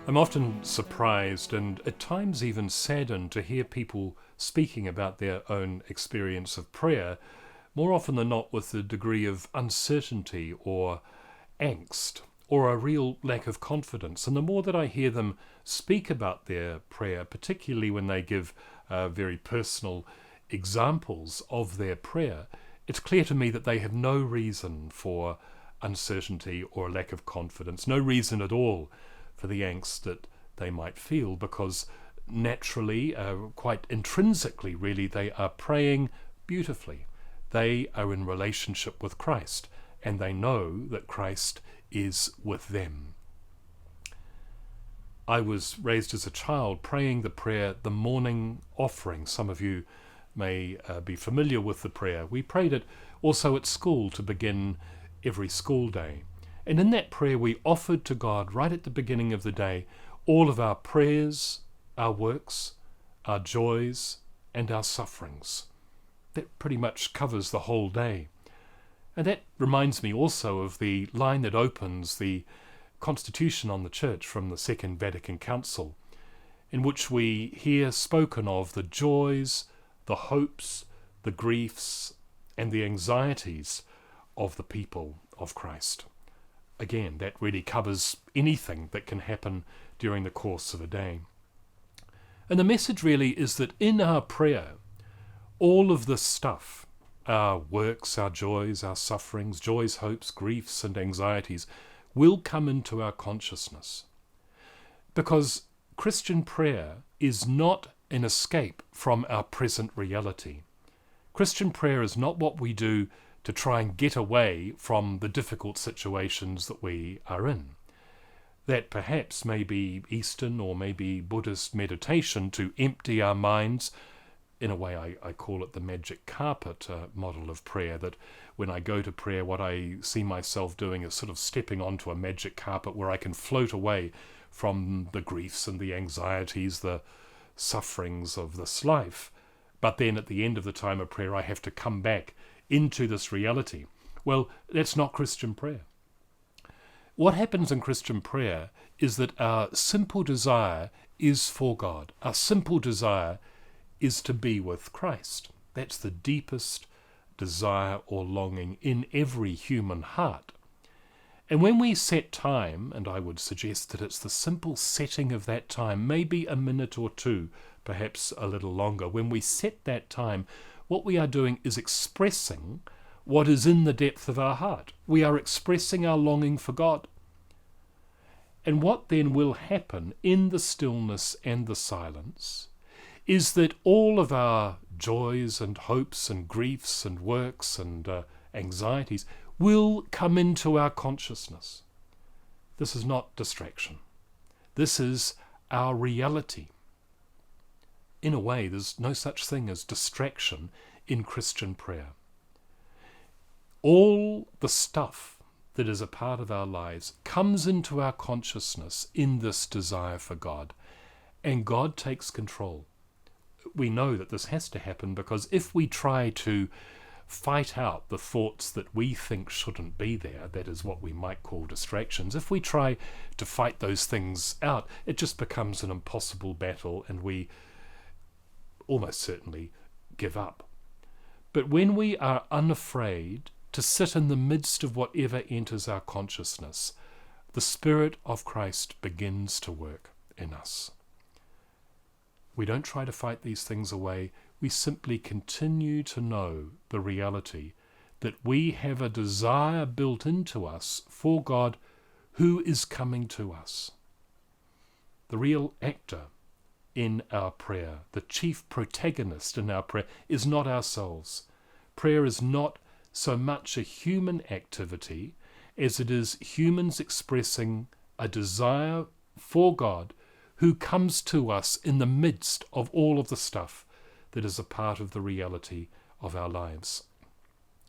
I'm often surprised and at times even saddened to hear people speaking about their own experience of prayer, more often than not with a degree of uncertainty or angst or a real lack of confidence. And the more that I hear them speak about their prayer, particularly when they give very personal examples of their prayer, it's clear to me that they have no reason for uncertainty or lack of confidence, no reason at all for the angst that they might feel, because naturally, quite intrinsically really, they are praying beautifully. They are in relationship with Christ, and they know that Christ is with them. I was raised as a child praying the prayer, the morning offering. Some of you may be familiar with the prayer. We prayed it also at school to begin every school day. And in that prayer we offered to God right at the beginning of the day all of our prayers, our works, our joys and our sufferings. That pretty much covers the whole day. And that reminds me also of the line that opens the Constitution on the Church from the Second Vatican Council, in which we hear spoken of the joys, the hopes, the griefs and the anxieties of the people of Christ. Again, that really covers anything that can happen during the course of a day. And the message really is that in our prayer, all of this stuff, our works, our joys, our sufferings, joys, hopes, griefs, and anxieties, will come into our consciousness. Because Christian prayer is not an escape from our present reality. Christian prayer is not what we do to try and get away from the difficult situations that we are in. That perhaps may be Eastern or maybe Buddhist meditation to empty our minds. In a way, I call it the magic carpet model of prayer, that when I go to prayer, what I see myself doing is sort of stepping onto a magic carpet where I can float away from the griefs and the anxieties, the sufferings of this life. But then at the end of the time of prayer, I have to come back into this reality. Well, that's not Christian prayer. What happens in Christian prayer is that our simple desire is for God. Our simple desire is to be with Christ. That's the deepest desire or longing in every human heart. And when we set time, and I would suggest that it's the simple setting of that time, maybe a minute or two, perhaps a little longer, when we set that time, what we are doing is expressing what is in the depth of our heart. We are expressing our longing for God. And what then will happen in the stillness and the silence is that all of our joys and hopes and griefs and works and anxieties will come into our consciousness. This is not distraction. This is our reality. In a way, there's no such thing as distraction in Christian prayer. All the stuff that is a part of our lives comes into our consciousness in this desire for God, and God takes control. We know that this has to happen because if we try to fight out the thoughts that we think shouldn't be there, that is what we might call distractions, if we try to fight those things out, it just becomes an impossible battle and we almost certainly give up. But when we are unafraid to sit in the midst of whatever enters our consciousness, the Spirit of Christ begins to work in us. We don't try to fight these things away. We simply continue to know the reality that we have a desire built into us for God who is coming to us. The real actor in our prayer, the chief protagonist in our prayer, is not ourselves. Prayer is not so much a human activity as it is humans expressing a desire for God who comes to us in the midst of all of the stuff that is a part of the reality of our lives.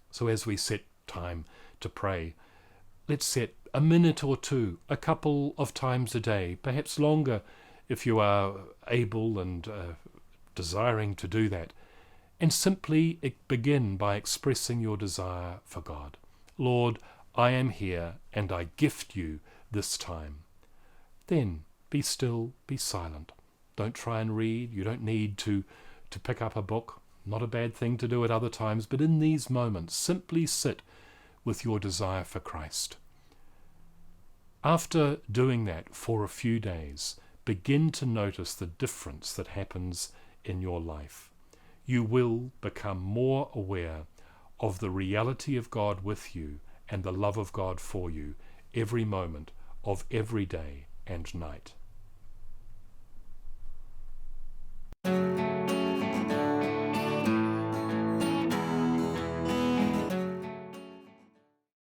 So as we set time to pray, let's set a minute or two, a couple of times a day, perhaps longer if you are able and desiring to do that, and simply begin by expressing your desire for God. Lord, I am here and I gift you this time. Then Be still, be silent. Don't try and read. You don't need to pick up a book. Not a bad thing to do at other times, but in these moments, simply sit with your desire for Christ. After doing that for a few days, begin to notice the difference that happens in your life. You will become more aware of the reality of God with you and the love of God for you every moment of every day and night.